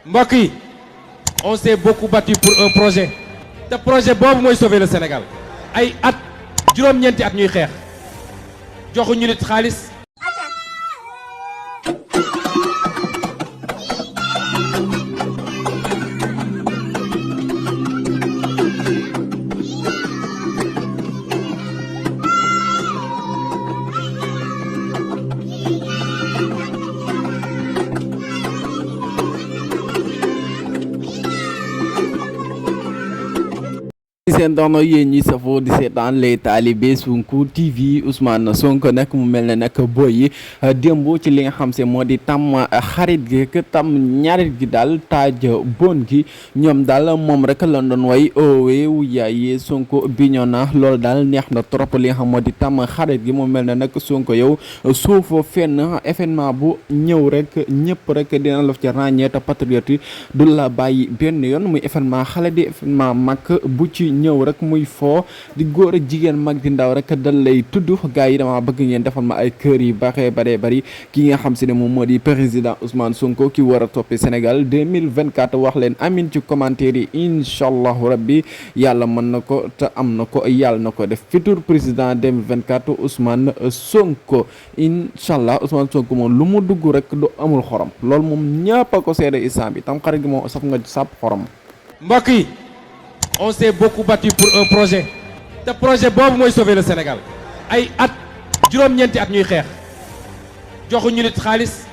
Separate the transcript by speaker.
Speaker 1: mbokk yi on s'est beaucoup battu pour un projet te projet boobu mooy sauver le Sénégal ay at juróom-ñeenti at ñuy xeex joxuñu nit xaalis.
Speaker 2: seen dono yéen ñi safoo di seetaan les talibé Sonko TV Ousmane Sonko nag mu mel ne nag boy yi démb ci li nga xam se moo di tam xarit gi que tam ñarit gi daal taaj bon gi ñoom daal moom rek la doon way owe wu yaay Sonko Bignona loolu daal neex na trop li nga xam moo di tam xarit gi mu mel ne nag Sonko yow suufoo fenn événement bu ñëw rek ñëpp rek dina la ci ràññee te patriote yi du la bàyyi benn yoon muy événement xale di événement mag bu ci ñëw rek muy foo di góor ak jigéen mag di ndaw rek dal lay tudd gars yi dama bëgg ngeen defal ma ay kër yi bare bari ki nga xam si ne moom moo di président Ousmane Sonko ki war a toppi Sénégal 2024 wax leen amin ci commentaire yi incha allahu rabbi yàlla mën na ko te am na ko yàlla na ko def futur président 2024 Ousmane Sonko incha allah Ousmane Sonko moom lu mu dugg rek du amul xorom loolu moom ñëpp a ko seede islam bi tam xarit gi moom saf nga sàpp xorom.
Speaker 1: mbokk yi on s'est beaucoup battu pour un projet te projet boobu mooy sauver le Sénégal ay at juróom-ñeenti at ñuy xeex joxuñu nit xaalis